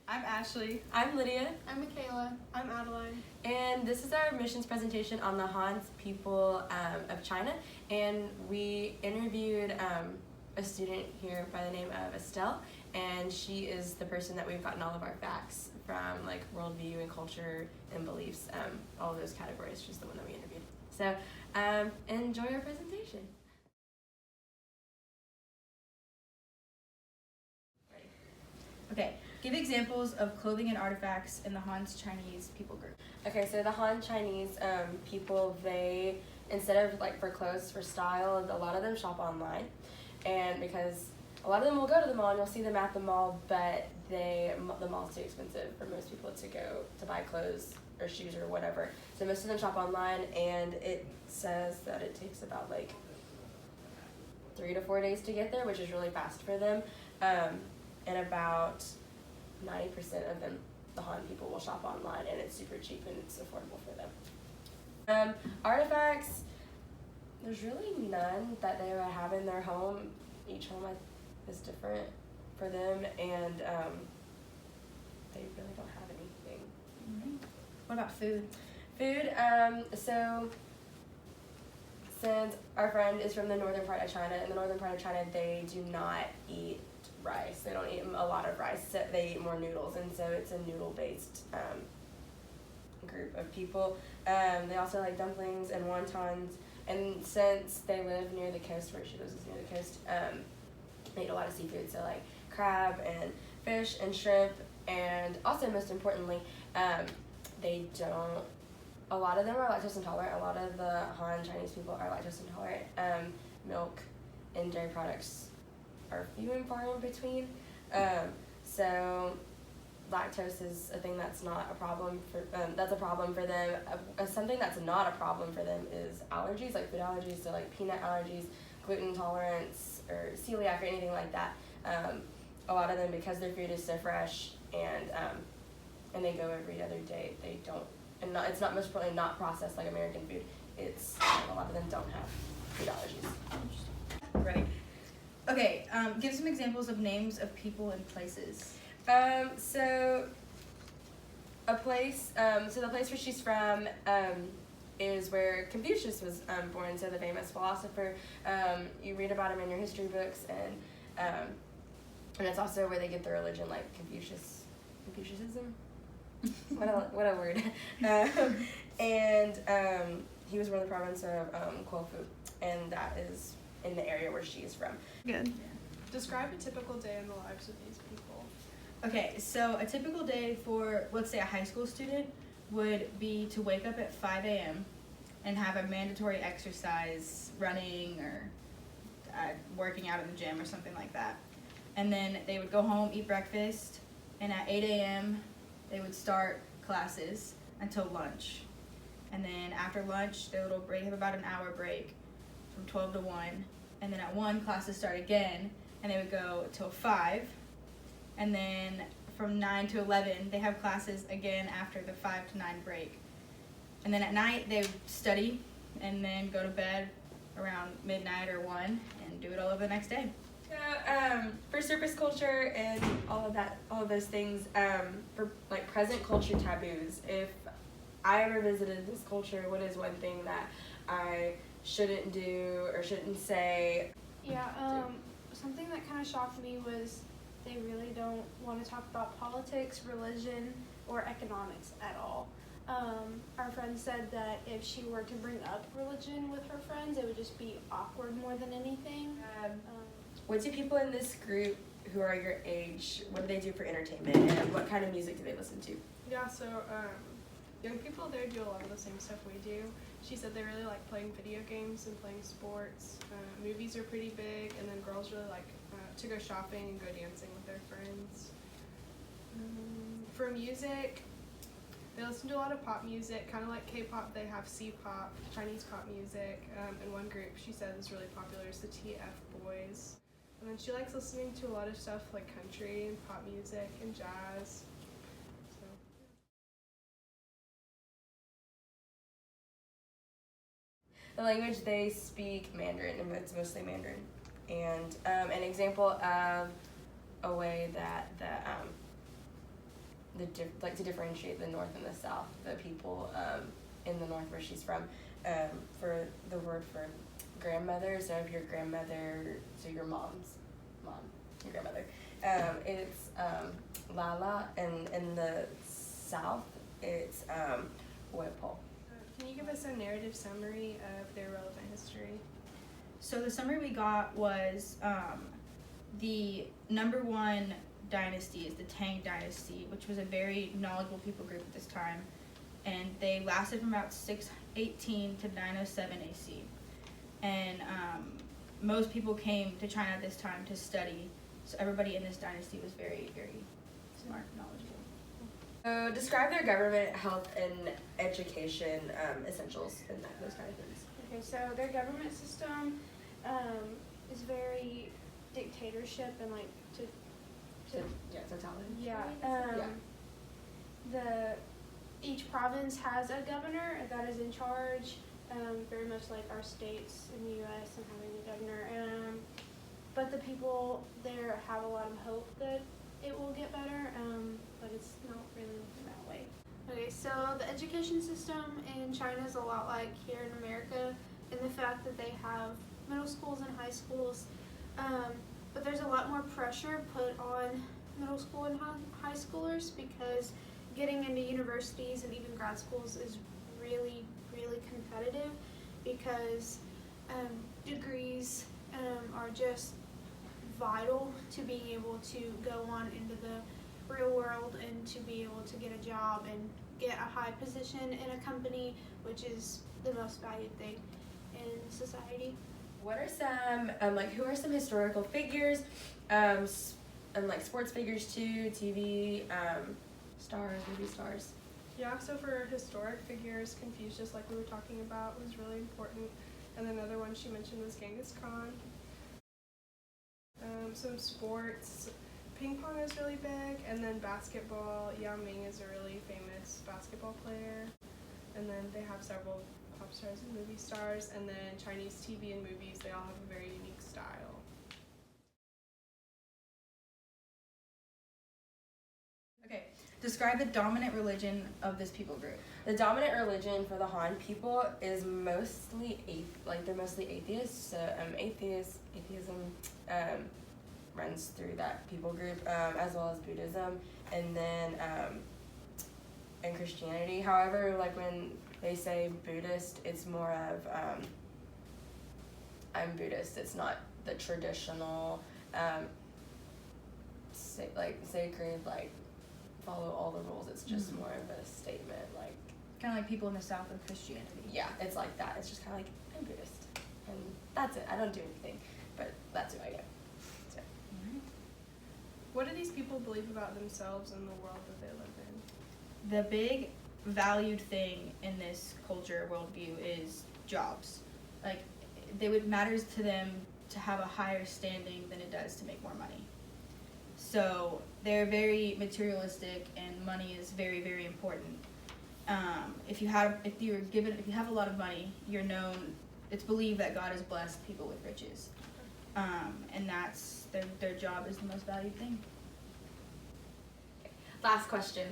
I'm Ashley. I'm Lydia. I'm Michaela. I'm Adeline. And this is our missions presentation on the Han people of China. And we interviewed a student here by the name of Estelle, and she is the person that we've gotten all of our facts from, like worldview and culture and beliefs, all of those categories. She's the one that we interviewed. So enjoy our presentation. Okay, give examples of clothing and artifacts in the Han's Chinese people group. Okay, so the Han Chinese people, they, instead of like for clothes for style, a lot of them shop online. And because a lot of them will go to the mall and you'll see them at the mall, but the mall's too expensive for most people to go to buy clothes or shoes or whatever. So most of them shop online, and it says that it takes about like 3 to 4 days to get there, which is really fast for them. And about 90% of them, the Han people, will shop online, and it's super cheap and it's affordable for them. Artifacts, there's really none that they would have in their home. Each home is different for them, and they really don't have anything. Mm-hmm. What about food? Food, so since our friend is from the northern part of China, in the northern part of China, they do not eat rice. They don't eat a lot of rice. So they eat more noodles, and so it's a noodle-based group of people. They also like dumplings and wontons, and since they live near the coast, where she lives is near the coast, they eat a lot of seafood, so like crab and fish and shrimp, and also most importantly, they don't, a lot of them are lactose intolerant. A lot of the Han Chinese people are lactose intolerant. Milk and dairy products are few and far in between. So lactose is a thing that's not a problem for that's a problem for them. Something that's not a problem for them is allergies, like food allergies, so like peanut allergies, gluten intolerance, or celiac, or anything like that. A lot of them, because their food is so fresh and they go every other day, they don't, and it's not, most importantly, not processed like American food. It's a lot of them don't have food allergies. Ready? Okay, give some examples of names of people and places. So a place, so the place where she's from is where Confucius was born, so the famous philosopher. You read about him in your history books, and it's also where they get their religion, like Confucianism. What a word. And he was from the province of Quofu, and that is in the area where she is from. Good. Yeah. Describe a typical day in the lives of these people. Okay, so a typical day for, let's say, a high school student would be to wake up at 5 a.m. and have a mandatory exercise, running or working out in the gym or something like that. And then they would go home, eat breakfast, and at 8 a.m. they would start classes until lunch. And then after lunch, they would have about an hour break from 12 to 1. And then at 1, classes start again, and they would go till 5. And then from 9 to 11, they have classes again after the 5 to 9 break. And then at night, they would study and then go to bed around midnight or 1 and do it all over the next day. For surface culture and all of those things, for like present culture taboos, if I ever visited this culture, what is one thing that I shouldn't do or shouldn't say? Yeah, something that kind of shocked me was they really don't want to talk about politics, religion, or economics at all. Our friend said that if she were to bring up religion with her friends, it would just be awkward more than anything. What do people in this group who are your age, what do they do for entertainment, and what kind of music do they listen to? Yeah, so young people there do a lot of the same stuff we do. She said they really like playing video games and playing sports. Movies are pretty big, and then girls really like to go shopping and go dancing with their friends. For music, they listen to a lot of pop music, kind of like K-pop. They have C-pop, Chinese pop music, and one group she said is really popular is the TF Boys. And then she likes listening to a lot of stuff like country and pop music and jazz. So. The language they speak Mandarin, and it's mostly Mandarin. And an example of a way that to differentiate the North and the South, the people in the North where she's from. For the word for grandmother, so if your grandmother, so your mom's mom, your grandmother, it's Lala, and in the South, it's Huepo. Can you give us a narrative summary of their relevant history? So the summary we got was the number one dynasty is the Tang dynasty, which was a very knowledgeable people group at this time, and they lasted from about 618 to 907 AC. And most people came to China at this time to study, so everybody in this dynasty was very, very smart, knowledgeable. So describe their government, health, and education essentials and those kind of things. Okay, so their government system is very dictatorship and like Totality. yeah. Each province has a governor that is in charge, very much like our states in the U.S. and having a governor. But the people there have a lot of hope that it will get better, but it's not really looking that way. Okay, so the education system in China is a lot like here in America in the fact that they have middle schools and high schools, but there's a lot more pressure put on middle school and high schoolers because getting into universities and even grad schools is really, really competitive because degrees are just vital to being able to go on into the real world and to be able to get a job and get a high position in a company, which is the most valued thing in society. What are some who are some historical figures, and like sports figures too, TV stars, movie stars? Yeah, so for historic figures, Confucius, like we were talking about, was really important. And another one she mentioned was Genghis Khan. Some sports, ping pong is really big, and then basketball, Yao Ming is a really famous basketball player. And then they have several pop stars and movie stars, and then Chinese TV and movies, they all have a very unique style. Okay, describe the dominant religion of this people group. The dominant religion for the Han people is mostly they're mostly atheists. So atheism runs through that people group, as well as Buddhism, and then and Christianity. However, like when they say Buddhist, it's more of I'm Buddhist. It's not the traditional sacred follow all the rules. It's just more of a statement, like Kind of like people in the South with Christianity. yeah, it's like that. It's just kind of like I'm Buddhist, and that's it. I don't do anything, but that's who I am. So. What do these people believe about themselves and the world that they live in? The big valued thing in this culture worldview is jobs. Like matters to them to have a higher standing than it does to make more money. So they're very materialistic, and money is very, very important. If you have a lot of money, you're known. It's believed that God has blessed people with riches, and that's their job is the most valued thing. Last question.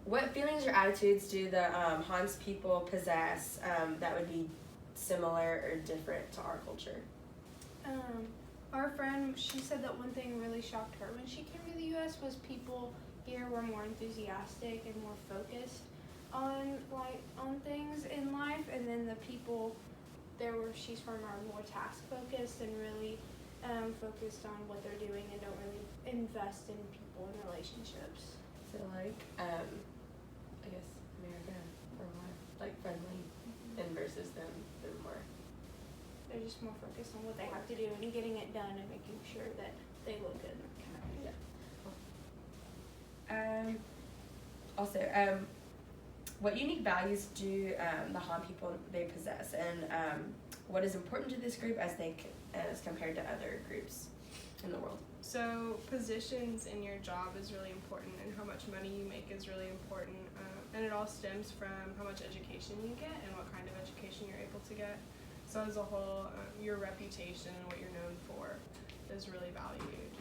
What feelings or attitudes do the Han's people possess that would be similar or different to our culture? Our friend, she said that one thing really shocked her when she came to the U.S. was people here were more enthusiastic and more focused on things in life, and then the people she's from are more task focused and really focused on what they're doing and don't really invest in people and relationships. So I guess America for a while, friendly, and versus them, they're more. They're just more focused on what they have to do and getting it done and making sure that they look good. Also, what unique values do the Han people they possess, and what is important to this group as compared to other groups in the world? So positions in your job is really important, and how much money you make is really important, and it all stems from how much education you get and what kind of education you're able to get. So as a whole, your reputation and what you're known for is really valued.